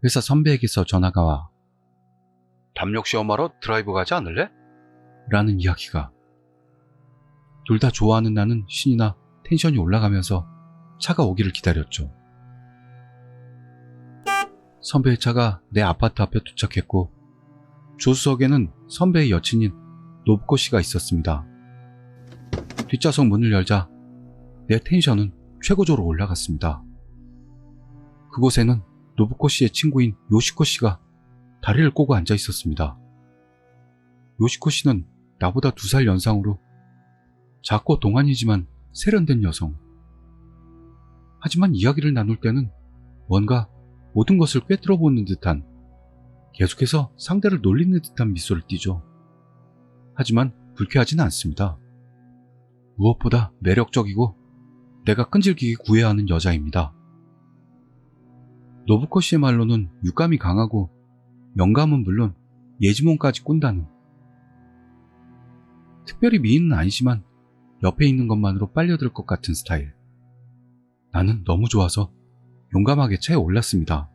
회사 선배에게서 전화가 와 담력 시험하러 드라이브 가지 않을래? 라는 이야기가. 둘 다 좋아하는 나는 신이 나 텐션이 올라가면서 차가 오기를 기다렸죠. 선배의 차가 내 아파트 앞에 도착했고 조수석에는 선배의 여친인 노부코 씨가 있었습니다. 뒷좌석 문을 열자 내 텐션은 최고조로 올라갔습니다. 그곳에는 노부코 씨의 친구인 요시코 씨가 다리를 꼬고 앉아 있었습니다. 요시코 씨는 나보다 2살 연상으로 작고 동안이지만 세련된 여성. 하지만 이야기를 나눌 때는 뭔가 모든 것을 꿰뚫어 보는 듯한, 계속해서 상대를 놀리는 듯한 미소를 띠죠. 하지만 불쾌하지는 않습니다. 무엇보다 매력적이고 내가 끈질기게 구애하는 여자입니다. 노부코 씨의 말로는 육감이 강하고 영감은 물론 예지몽까지 꾼다는. 특별히 미인은 아니지만 옆에 있는 것만으로 빨려들 것 같은 스타일. 나는 너무 좋아서 용감하게 차에 올랐습니다.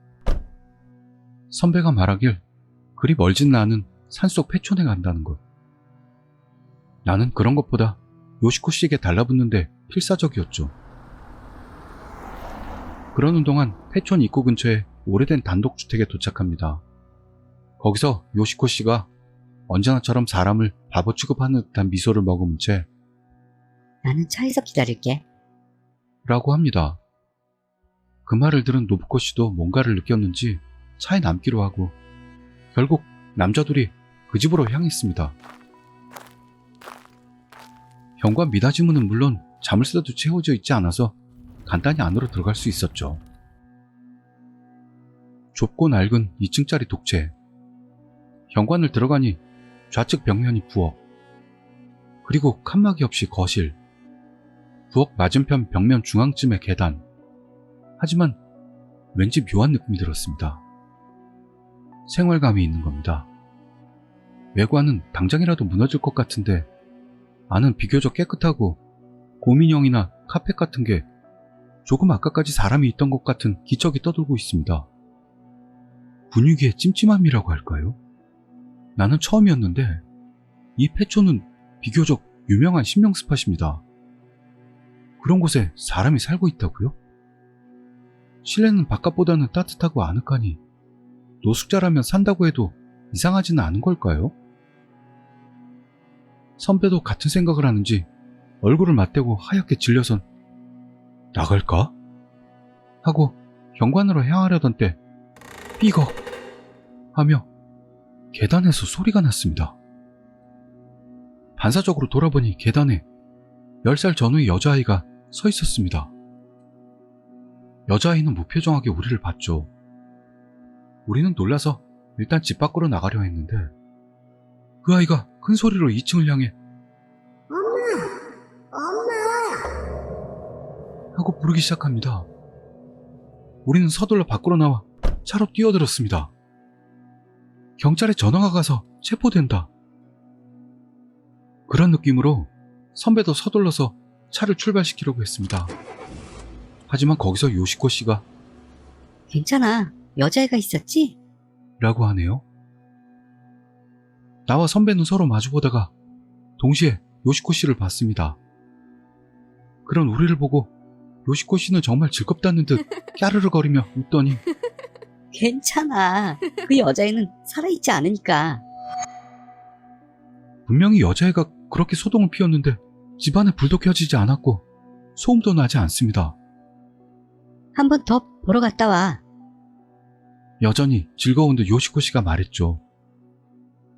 선배가 말하길 그리 멀진 않은 산속 폐촌에 간다는 것. 나는 그런 것보다 요시코 씨에게 달라붙는데 필사적이었죠. 그러는 동안 폐촌 입구 근처에 오래된 단독주택에 도착합니다. 거기서 요시코 씨가 언제나처럼 사람을 바보 취급하는 듯한 미소를 머금은 채 나는 차에서 기다릴게. 라고 합니다. 그 말을 들은 노부코 씨도 뭔가를 느꼈는지 차에 남기로 하고 결국 남자 둘이 그 집으로 향했습니다. 현관 미닫이문은 물론 자물쇠도 채워져 있지 않아서 간단히 안으로 들어갈 수 있었죠. 좁고 낡은 2층짜리 독채. 현관을 들어가니 좌측 벽면이 부엌, 그리고 칸막이 없이 거실, 부엌 맞은편 벽면 중앙쯤의 계단. 하지만 왠지 묘한 느낌이 들었습니다. 생활감이 있는 겁니다. 외관은 당장이라도 무너질 것 같은데 안은 비교적 깨끗하고 고민형이나 카펫 같은 게 조금 아까까지 사람이 있던 것 같은 기척이 떠돌고 있습니다. 분위기의 찜찜함이라고 할까요? 나는 처음이었는데 이 폐촌은 비교적 유명한 신명 스팟입니다. 그런 곳에 사람이 살고 있다고요? 실내는 바깥보다는 따뜻하고 아늑하니 노숙자라면 산다고 해도 이상하지는 않은 걸까요? 선배도 같은 생각을 하는지 얼굴을 맞대고 하얗게 질려선 나갈까? 하고 현관으로 향하려던 때 삐걱 하며 계단에서 소리가 났습니다. 반사적으로 돌아보니 계단에 10살 전후의 여자아이가 서 있었습니다. 여자아이는 무표정하게 우리를 봤죠. 우리는 놀라서 일단 집 밖으로 나가려 했는데 그 아이가 큰 소리로 2층을 향해 엄마! 하고 부르기 시작합니다. 우리는 서둘러 밖으로 나와 차로 뛰어들었습니다. 경찰에 전화가 가서 체포된다. 그런 느낌으로 선배도 서둘러서 차를 출발시키려고 했습니다. 하지만 거기서 요시코 씨가 괜찮아. 여자애가 있었지? 라고 하네요. 나와 선배는 서로 마주보다가 동시에 요시코 씨를 봤습니다. 그런 우리를 보고 요시코 씨는 정말 즐겁다는 듯 까르르 거리며 웃더니 괜찮아. 그 여자애는 살아있지 않으니까. 분명히 여자애가 그렇게 소동을 피웠는데 집안에 불도 켜지지 않았고 소음도 나지 않습니다. 한 번 더 보러 갔다 와. 여전히 즐거운 듯 요시코 씨가 말했죠.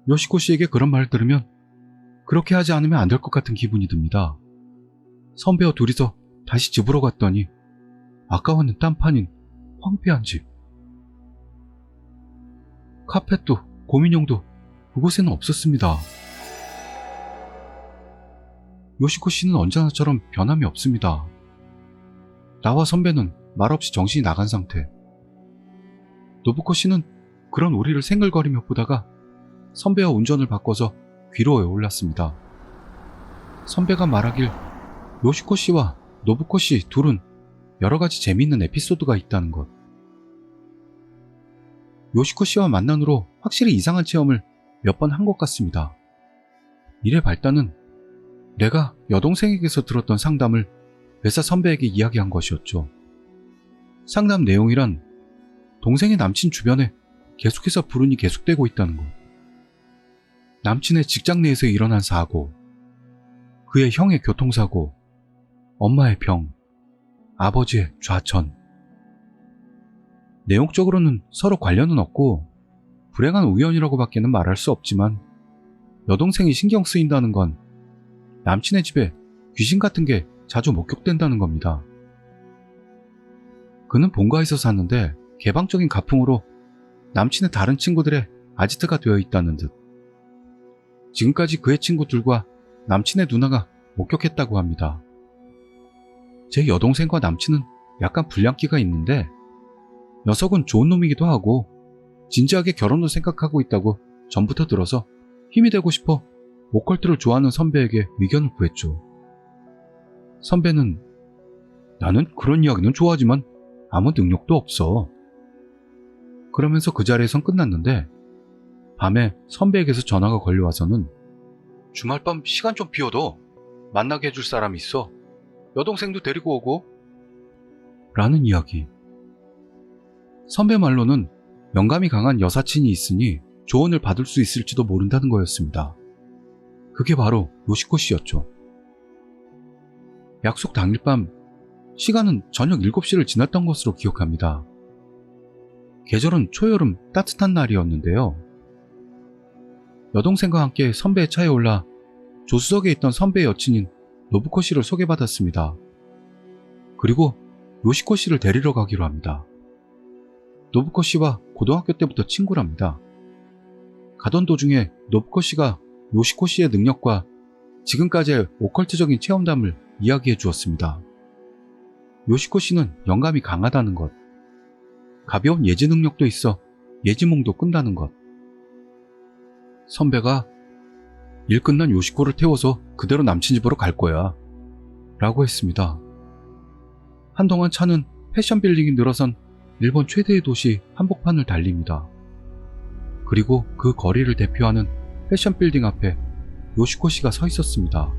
요시코 씨에게 그런 말을 들으면 그렇게 하지 않으면 안 될 것 같은 기분이 듭니다. 선배와 둘이서 다시 집으로 갔더니 아까와는 딴판인 황폐한 집. 카펫도 고민형도 그곳에는 없었습니다. 요시코 씨는 언제나처럼 변함이 없습니다. 나와 선배는 말없이 정신이 나간 상태. 노부코 씨는 그런 우리를 생글거리며 보다가 선배와 운전을 바꿔서 귀로에 올랐습니다. 선배가 말하길 요시코 씨와 노부코 씨 둘은 여러 가지 재미있는 에피소드가 있다는 것. 요시코 씨와 만난 후로 확실히 이상한 체험을 몇 번 한 것 같습니다. 이래 발단은 내가 여동생에게서 들었던 상담을 회사 선배에게 이야기한 것이었죠. 상담 내용이란 동생의 남친 주변에 계속해서 불운이 계속되고 있다는 것. 남친의 직장 내에서 일어난 사고, 그의 형의 교통사고, 엄마의 병, 아버지의 좌천. 내용적으로는 서로 관련은 없고 불행한 우연이라고밖에는 말할 수 없지만 여동생이 신경 쓰인다는 건 남친의 집에 귀신 같은 게 자주 목격된다는 겁니다. 그는 본가에서 사는데 개방적인 가풍으로 남친의 다른 친구들의 아지트가 되어 있다는 듯. 지금까지 그의 친구들과 남친의 누나가 목격했다고 합니다. 제 여동생과 남친은 약간 불량기가 있는데 녀석은 좋은 놈이기도 하고 진지하게 결혼도 생각하고 있다고 전부터 들어서 힘이 되고 싶어 오컬트를 좋아하는 선배에게 의견을 구했죠. 선배는 나는 그런 이야기는 좋아하지만 아무 능력도 없어. 그러면서 그 자리에선 끝났는데 밤에 선배에게서 전화가 걸려와서는 주말 밤 시간 좀 비워둬. 만나게 해줄 사람이 있어. 여동생도 데리고 오고. 라는 이야기. 선배 말로는 영감이 강한 여사친이 있으니 조언을 받을 수 있을지도 모른다는 거였습니다. 그게 바로 요시코 씨였죠. 약속 당일 밤 시간은 저녁 7시를 지났던 것으로 기억합니다. 계절은 초여름 따뜻한 날이었는데요. 여동생과 함께 선배의 차에 올라 조수석에 있던 선배의 여친인 노부코 씨를 소개받았습니다. 그리고 요시코 씨를 데리러 가기로 합니다. 노부코 씨와 고등학교 때부터 친구랍니다. 가던 도중에 노부코 씨가 요시코 씨의 능력과 지금까지의 오컬트적인 체험담을 이야기해 주었습니다. 요시코 씨는 영감이 강하다는 것, 가벼운 예지 능력도 있어 예지몽도 꾼다는 것. 선배가 일 끝난 요시코를 태워서 그대로 남친 집으로 갈 거야 라고 했습니다. 한동안 차는 패션 빌딩이 늘어선 일본 최대의 도시 한복판을 달립니다. 그리고 그 거리를 대표하는 패션 빌딩 앞에 요시코 씨가 서 있었습니다.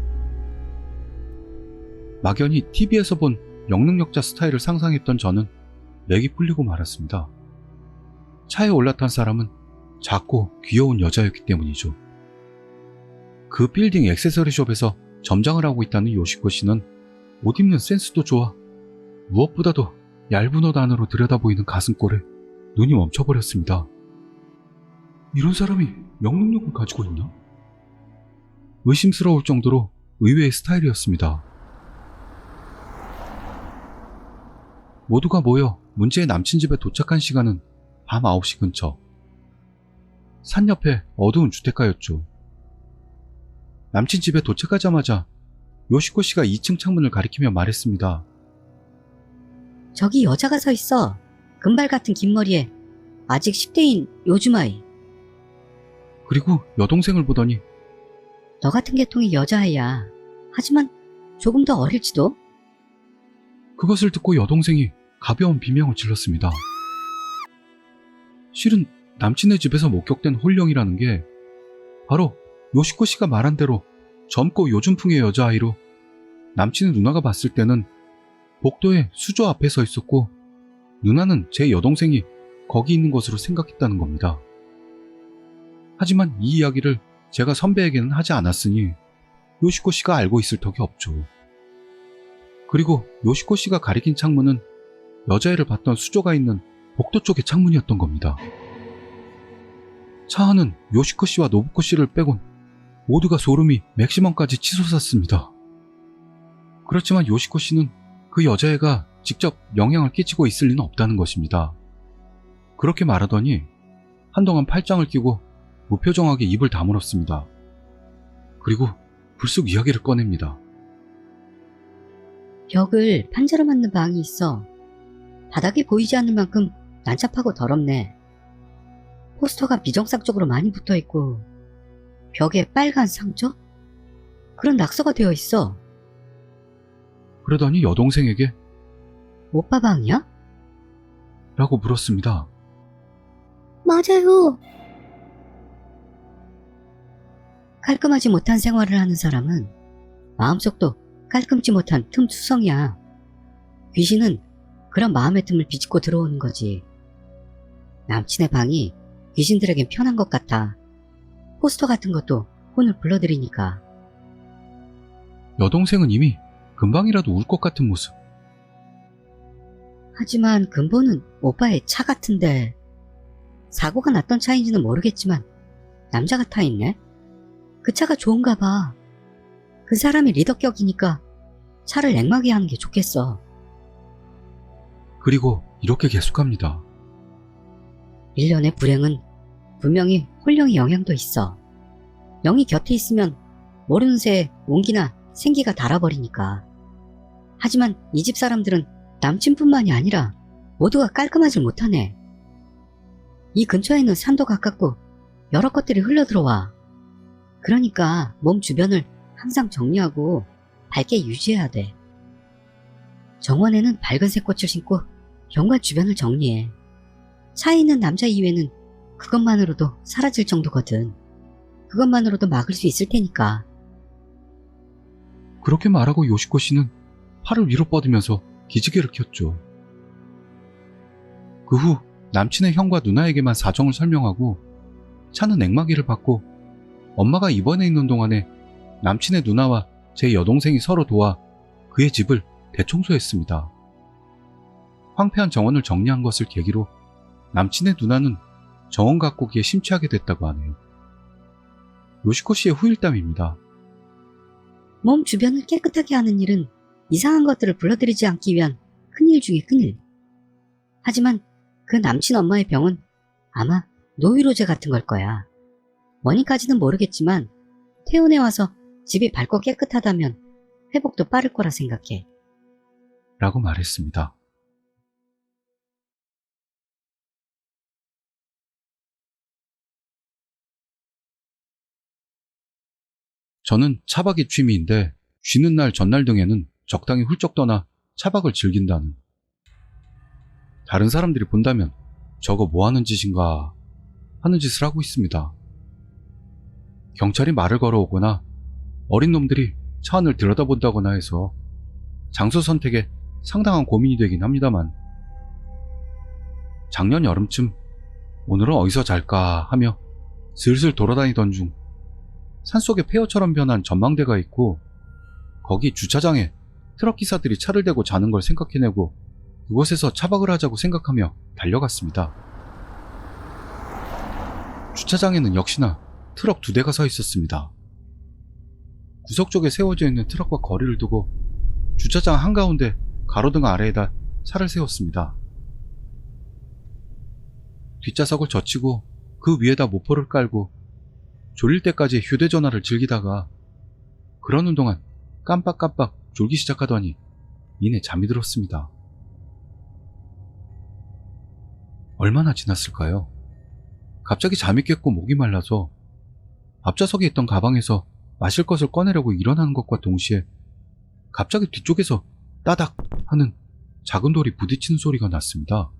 막연히 TV에서 본 영능력자 스타일을 상상했던 저는 맥이 풀리고 말았습니다. 차에 올라탄 사람은 작고 귀여운 여자였기 때문이죠. 그 빌딩 액세서리숍에서 점장을 하고 있다는 요시코 씨는 옷 입는 센스도 좋아 무엇보다도 얇은 옷 안으로 들여다보이는 가슴골에 눈이 멈춰버렸습니다. 이런 사람이 영능력을 가지고 있나? 의심스러울 정도로 의외의 스타일이었습니다. 모두가 모여 문제의 남친 집에 도착한 시간은 밤 9시 근처. 산 옆에 어두운 주택가였죠. 남친 집에 도착하자마자 요시코 씨가 2층 창문을 가리키며 말했습니다. 저기 여자가 서 있어. 금발 같은 긴 머리에 아직 10대인 요즘 아이. 그리고 여동생을 보더니 너 같은 계통의 여자아이야. 하지만 조금 더 어릴지도? 그것을 듣고 여동생이 가벼운 비명을 질렀습니다. 실은 남친의 집에서 목격된 홀령이라는 게 바로 요시코 씨가 말한 대로 젊고 요즘풍의 여자아이로 남친의 누나가 봤을 때는 복도에 수조 앞에 서 있었고 누나는 제 여동생이 거기 있는 것으로 생각했다는 겁니다. 하지만 이 이야기를 제가 선배에게는 하지 않았으니 요시코 씨가 알고 있을 턱이 없죠. 그리고 요시코 씨가 가리킨 창문은 여자애를 봤던 수조가 있는 복도 쪽의 창문이었던 겁니다. 차 안은 요시코 씨와 노부코 씨를 빼곤 모두가 소름이 맥시멈까지 치솟았습니다. 그렇지만 요시코 씨는 그 여자애가 직접 영향을 끼치고 있을 리는 없다는 것입니다. 그렇게 말하더니 한동안 팔짱을 끼고 무표정하게 입을 다물었습니다. 그리고 불쑥 이야기를 꺼냅니다. 벽을 판자로 만든 방이 있어. 바닥이 보이지 않는 만큼 난잡하고 더럽네. 포스터가 비정상적으로 많이 붙어있고 벽에 빨간 상처? 그런 낙서가 되어 있어. 그러더니 여동생에게 오빠 방이야? 라고 물었습니다. 맞아요. 깔끔하지 못한 생활을 하는 사람은 마음속도 깔끔지 못한 틈투성이야. 귀신은 그런 마음의 틈을 비집고 들어오는 거지. 남친의 방이 귀신들에겐 편한 것 같아. 포스터 같은 것도 혼을 불러들이니까. 여동생은 이미 금방이라도 울 것 같은 모습. 하지만 근본은 오빠의 차 같은데. 사고가 났던 차인지는 모르겠지만 남자가 타 있네. 그 차가 좋은가 봐. 그 사람이 리더격이니까 차를 냉막이 하는 게 좋겠어. 그리고 이렇게 계속합니다. 1년의 불행은 분명히 홀령의 영향도 있어. 영이 곁에 있으면 모르는 새에 온기나 생기가 달아버리니까. 하지만 이 집 사람들은 남친뿐만이 아니라 모두가 깔끔하질 못하네. 이 근처에는 산도 가깝고 여러 것들이 흘러들어와. 그러니까 몸 주변을 항상 정리하고 밝게 유지해야 돼. 정원에는 밝은색 꽃을 심고 현관 주변을 정리해. 차에 있는 남자 이외는 그것만으로도 사라질 정도거든. 그것만으로도 막을 수 있을 테니까. 그렇게 말하고 요시코 씨는 팔을 위로 뻗으면서 기지개를 켰죠. 그 후 남친의 형과 누나에게만 사정을 설명하고 차는 냉막이를 받고 엄마가 입원해 있는 동안에 남친의 누나와 제 여동생이 서로 도와 그의 집을 대청소했습니다. 황폐한 정원을 정리한 것을 계기로 남친의 누나는 정원 가꾸기에 심취하게 됐다고 하네요. 요시코 씨의 후일담입니다. 몸 주변을 깨끗하게 하는 일은 이상한 것들을 불러들이지 않기 위한 큰일 중에 큰일. 하지만 그 남친 엄마의 병은 아마 노이로제 같은 걸 거야. 원인까지는 모르겠지만 퇴원해 와서 집이 밝고 깨끗하다면 회복도 빠를 거라 생각해. 라고 말했습니다. 저는 차박이 취미인데 쉬는 날 전날 등에는 적당히 훌쩍 떠나 차박을 즐긴다는. 다른 사람들이 본다면 저거 뭐 하는 짓인가 하는 짓을 하고 있습니다. 경찰이 말을 걸어오거나 어린 놈들이 차 안을 들여다본다거나 해서 장소 선택에 상당한 고민이 되긴 합니다만, 작년 여름쯤 오늘은 어디서 잘까 하며 슬슬 돌아다니던 중 산속에 폐허처럼 변한 전망대가 있고 거기 주차장에 트럭 기사들이 차를 대고 자는 걸 생각해내고 그곳에서 차박을 하자고 생각하며 달려갔습니다. 주차장에는 역시나 트럭 2대가 서 있었습니다. 구석 쪽에 세워져 있는 트럭과 거리를 두고 주차장 한가운데 가로등 아래에다 차를 세웠습니다. 뒷좌석을 젖히고 그 위에다 모포를 깔고 졸릴 때까지 휴대전화를 즐기다가 그러는 동안 깜빡깜빡 졸기 시작하더니 이내 잠이 들었습니다. 얼마나 지났을까요? 갑자기 잠이 깼고 목이 말라서 앞좌석에 있던 가방에서 마실 것을 꺼내려고 일어나는 것과 동시에 갑자기 뒤쪽에서 따닥 하는 작은 돌이 부딪히는 소리가 났습니다.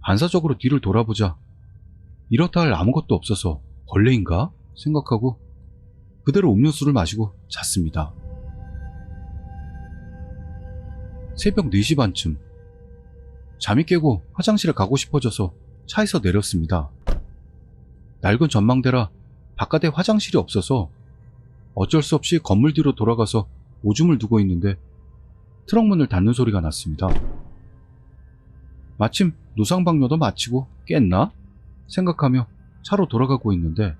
반사적으로 뒤를 돌아보자 이렇다 할 아무것도 없어서 벌레인가 생각하고 그대로 음료수를 마시고 잤습니다. 새벽 4시 반쯤 잠이 깨고 화장실에 가고 싶어져서 차에서 내렸습니다. 낡은 전망대라 바깥에 화장실이 없어서 어쩔 수 없이 건물 뒤로 돌아가서 오줌을 두고 있는데 트럭 문을 닫는 소리가 났습니다. 마침 노상방뇨도 마치고 깼나 생각하며 차로 돌아가고 있는데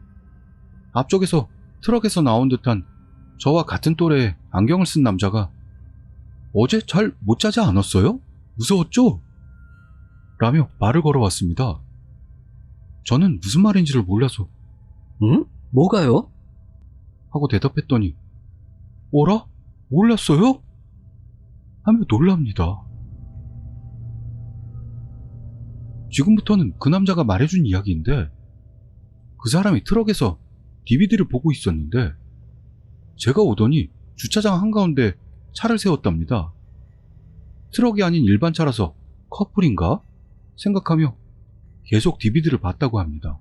앞쪽에서 트럭에서 나온 듯한 저와 같은 또래의 안경을 쓴 남자가 어제 잘 못 자지 않았어요? 무서웠죠? 라며 말을 걸어왔습니다. 저는 무슨 말인지를 몰라서 응? 뭐가요? 하고 대답했더니 어라? 몰랐어요? 하며 놀랍니다. 지금부터는 그 남자가 말해준 이야기인데 그 사람이 트럭에서 DVD를 보고 있었는데 제가 오더니 주차장 한가운데 차를 세웠답니다. 트럭이 아닌 일반 차라서 커플인가? 생각하며 계속 DVD를 봤다고 합니다.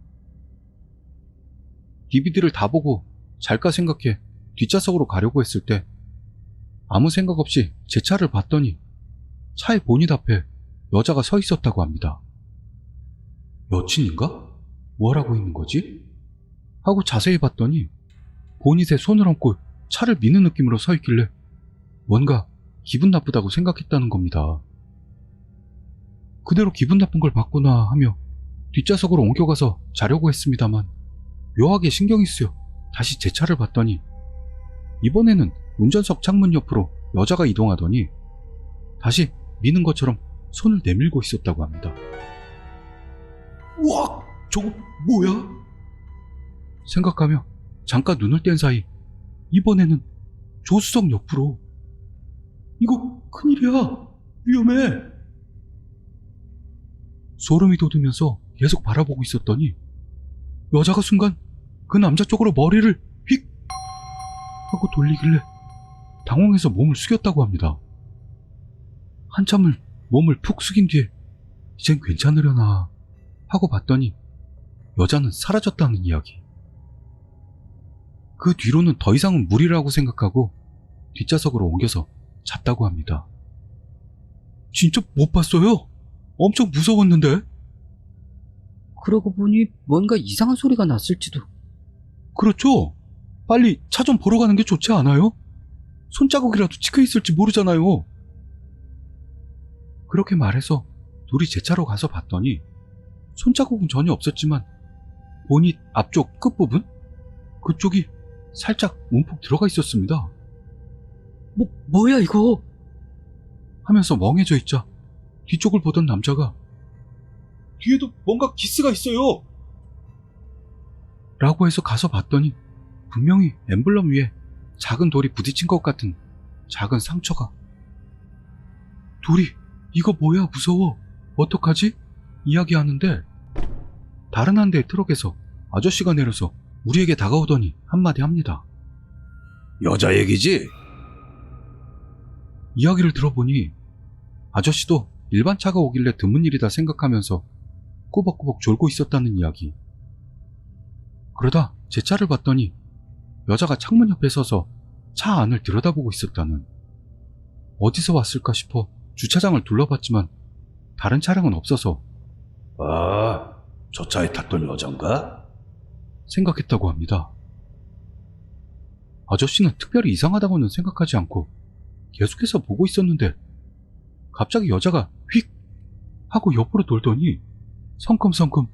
DVD를 다 보고 잘까 생각해 뒷좌석으로 가려고 했을 때 아무 생각 없이 제 차를 봤더니 차의 보닛 앞에 여자가 서 있었다고 합니다. 여친인가? 뭘 하고 있는 거지? 하고 자세히 봤더니 보닛에 손을 얹고 차를 미는 느낌으로 서 있길래 뭔가 기분 나쁘다고 생각했다는 겁니다. 그대로 기분 나쁜 걸 봤구나 하며 뒷좌석으로 옮겨가서 자려고 했습니다만 묘하게 신경이 쓰여 다시 제 차를 봤더니 이번에는 운전석 창문 옆으로 여자가 이동하더니 다시 미는 것처럼 손을 내밀고 있었다고 합니다. 우와, 저거 뭐야? 생각하며 잠깐 눈을 뗀 사이 이번에는 조수석 옆으로. 이거 큰일이야. 위험해. 소름이 돋으면서 계속 바라보고 있었더니 여자가 순간 그 남자 쪽으로 머리를 휙 하고 돌리길래 당황해서 몸을 숙였다고 합니다. 한참을 몸을 푹 숙인 뒤에 이젠 괜찮으려나 하고 봤더니 여자는 사라졌다는 이야기. 그 뒤로는 더 이상은 무리라고 생각하고 뒷좌석으로 옮겨서 잤다고 합니다. 진짜 못 봤어요? 엄청 무서웠는데? 그러고 보니 뭔가 이상한 소리가 났을지도. 그렇죠? 빨리 차 좀 보러 가는 게 좋지 않아요? 손자국이라도 찍혀있을지 모르잖아요. 그렇게 말해서 둘이 제 차로 가서 봤더니 손자국은 전혀 없었지만 보닛 앞쪽 끝부분? 그쪽이 살짝 움푹 들어가 있었습니다. 뭐야 이거? 하면서 멍해져 있자 뒤쪽을 보던 남자가 뒤에도 뭔가 기스가 있어요 라고 해서 가서 봤더니 분명히 엠블럼 위에 작은 돌이 부딪힌 것 같은 작은 상처가. 둘이 이거 뭐야 무서워 어떡하지? 이야기하는데 다른 한 대의 트럭에서 아저씨가 내려서 우리에게 다가오더니 한마디 합니다. 여자 얘기지? 이야기를 들어보니 아저씨도 일반 차가 오길래 드문 일이다 생각하면서 꾸벅꾸벅 졸고 있었다는 이야기. 그러다 제 차를 봤더니 여자가 창문 옆에 서서 차 안을 들여다보고 있었다는. 어디서 왔을까 싶어 주차장을 둘러봤지만 다른 차량은 없어서 아, 저 차에 탔던 여잔가? 생각했다고 합니다. 아저씨는 특별히 이상하다고는 생각하지 않고 계속해서 보고 있었는데 갑자기 여자가 휙 하고 옆으로 돌더니 성큼성큼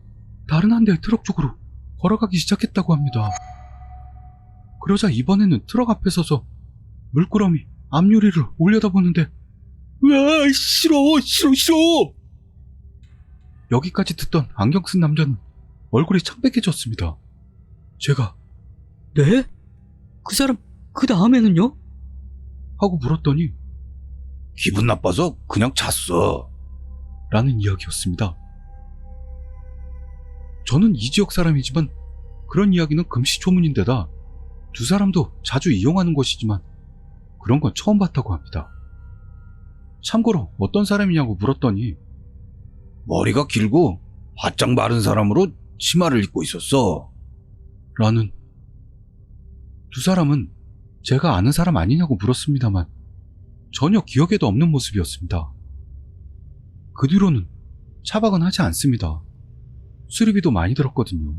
다른 한 대의 트럭 쪽으로 걸어가기 시작했다고 합니다. 그러자 이번에는 트럭 앞에 서서 물끄러미 앞유리를 올려다보는데 으아 싫어 여기까지 듣던 안경 쓴 남자는 얼굴이 창백해졌습니다. 제가 네? 그 사람 그 다음에는요? 하고 물었더니 기분 나빠서 그냥 잤어 라는 이야기였습니다. 저는 이 지역 사람이지만 그런 이야기는 금시초문인데다 두 사람도 자주 이용하는 곳이지만 그런 건 처음 봤다고 합니다. 참고로 어떤 사람이냐고 물었더니 머리가 길고 바짝 마른 사람으로 치마를 입고 있었어 라는. 두 사람은 제가 아는 사람 아니냐고 물었습니다만 전혀 기억에도 없는 모습이었습니다. 그 뒤로는 차박은 하지 않습니다. 수리비도 많이 들었거든요.